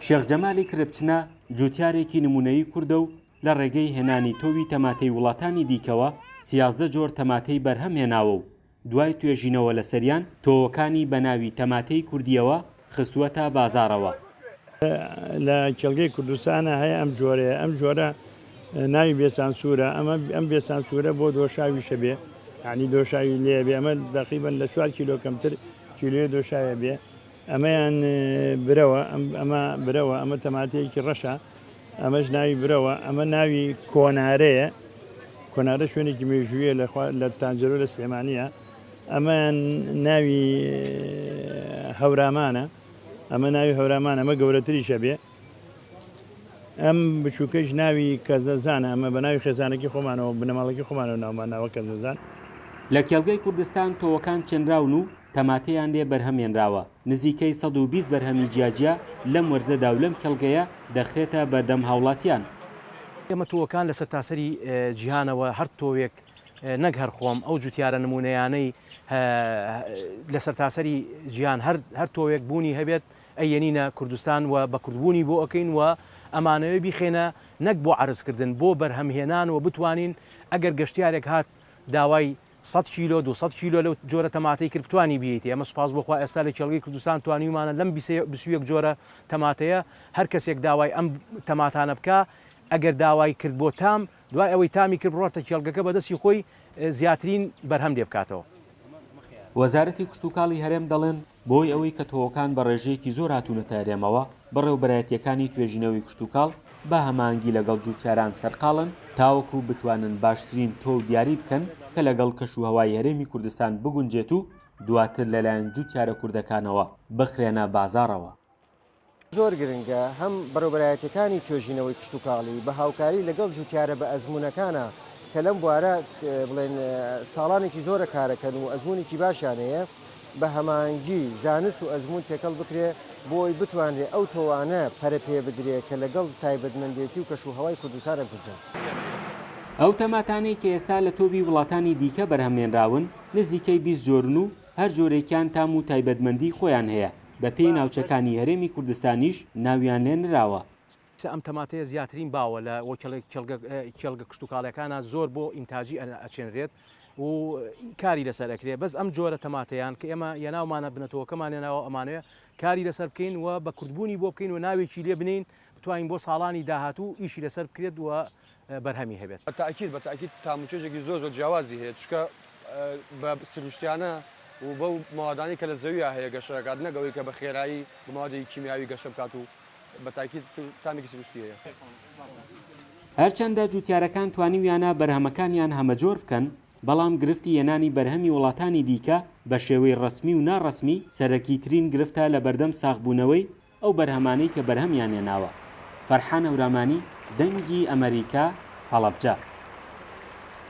شێخ جەمالی کربچنە جوتیارێکی نمونەیی کوردە و لە ڕێگەی هێنانی تۆوی تەماتەی وڵاتانی دیکەوە 13 جۆر تەماتەی بەرهەم هێناوە و دوای توێژینەوە لە سەریان تۆوەکانی بە ناوی تەماتەی کوردیەوە خستووەتە بازاڕەوە. لە کێڵگەی کوردستانە هەیە ئەم جۆرەیە، ئەم جۆرە ناوی بێسانسورە، ئەم بێسانسورە بۆ دۆشاویشە بێ، یعنی دۆشاوی لێ بێ، ئەمە دەقیبەن لە 4 کیلۆ کەمتر کیلۆی دۆشاوێ بێ، ئەمەیان برەوە، ئەمە برەوە، ئەمە تەماتەیەکی ڕەشە، ئەمەش ناوی برەوە، ئەمە ناوی کۆنارەیە، کۆنارە شوێنێکی مێژوویە لە تانجەرۆ لە سلێمانیە، ئەمەیان ناوی هەورامانە، ئەمە ناوی هەورامانە، ئەمە گەورەتریشە بێ، ئەم بچووکەش ناوی کەزەزانە، ئەمە بە ناوی خێزانێکی خۆمانەوە بنەماڵێکی خۆمانەوە ناومان ناوە کەزەزان. لە کێڵگەی کوردستان تۆوەکان چێنراون و تەماتەیان لێ بەرهەمێنراوە. نزیکەی 120 بەرهەمی جیاجیا لەم وەرزەدا و لەم کێڵگەیە دەخرێتە بەردەم هاوڵاتیان. ئێمە تۆوەکان لە سەرتاسەری جیهانەوە هەر تۆوێک نەک هەرخۆم ئەو جوتیارە نمونەیانەی لە سەرتاسەری جیهان هەر تۆوێک بوونی هەبێت ئەیەنینە کوردستان و بە کوردبوونی بۆ ئەەکەین و ئەمانەوە بیخێنە نەک بۆ عرضکردن بۆ بەرهەمهێنان و بتوانین ئەگەر گەشتیارێک هات داوای 100 کیلۆ 200 کیلۆ لەو جۆرە تەماتەی کرد بتوانی بیێتی. ئەمە سوپاس بۆخوا ئێستا لە کێڵگەی کوردستان توانیمانە لەم 21 جۆرە تەماتەیە هەر کەسێک داوای ئەم تەماتانە بکە، ئەگەر داوای کرد بۆ تام دوای ئەوەی تامی کرد بڕۆتە کێڵگەکە بەدەستی خۆی زیاترین بەرهەم لێ بکاتەوە. وەزارەتی کشتتوکاڵی هەرێم دەڵێن بۆی ئەوەی کە تۆوەکان بە ڕێژەیەکی زۆر هاتوونەتە هەرێمەوە بەڕێوبەرایەتیەکانی توێژینەوەی کشتتوکاڵ بە هەمانگی لەگەڵ جوتیاران سەرقاڵن تاوەکو بتوانن باشترین تۆ دیاری بکەن کە لەگەڵ کەشوهەوای هەرێمی کوردستان بگونجێت و دواتر لەلایەن جوتیارە کوردەکانەوە بخرێنە بازاڕەوە. زۆر گرنگە هەم بەڕێوبەرایەتیەکانی توێژینەوەی کشتتوکاڵی بە هاوکاری لەگەڵ جوتیارە بە ئەزمونونەکانە کە لەم بوارە بڵێن ساڵانێکی زۆرە کارەکەن و ئەزمونێکی باشیانەیە بە هەمانگی زانست و ئەزمون تێکەڵ بکرێ بۆی بتوانرێت ئەو تۆوانە پەرە پێ بدرێت کە لەگەڵ تایبەتمەندێتی و کەشوهەوای کوردستانە بکرێت. ئەو تەماتانەی کە ئێستا لە تۆوی وڵاتانی دیکە بەرهەمێنراون نزیکەی 20 جۆرن و هەر جۆرێکیان تام و تایبەتمەندی خۆیان هەیە. بە پێی ناوچەکانی هەرێمی کوردستانیش ناویان لێ نراوە. ئەم تەماتەیە زیاترین باوە لە کێڵگە کشتتوکاڵەکانە زۆر بۆ ئینتاژی ئەچێنرێت و کاری لەسەر ئەکرێت. بەس ئەم جۆرە تەماتەیان کە ئێمە یەناومانە بنەتەوەکەمان هێناوە ئەمانەیە کاری لەسەر بکەین و بە کوردبوونی بۆ بکەین و ناوێکی لێ بنین بتوانین بۆ ساڵانی داهاتوو ئیشی لەسەر بکرێت و بەرهەمی هەبێت. بەتاکید تاموچێژێکی زۆر جیاوازی هەیە چکە بە سروشتیانە و بەو ماوادانی کە لە زەویە هەیە گەشەکات نەگەوەی کە بە خێرایی بمادەی کیمیاوی گەشە بکات و بەتاکید تامێکی سروشتی هەیە. هەرچەندە جوتیارەکان توانیویانە بەرهەمەکانیان هەمەجۆر بکەن بەڵام گرفتی هێنانی بەرهەمی وڵاتانی دیکە بە شێوەی ڕسمی و ناڕسمی سەرەکیترین گرفتە لە بەردەم ساغبوونەوەی ئەو بەرهەمانەی کە بەرهەمیان هێناوە. فەرحان هەورامانی دەنگی ئەمریکا هەڵەبجە.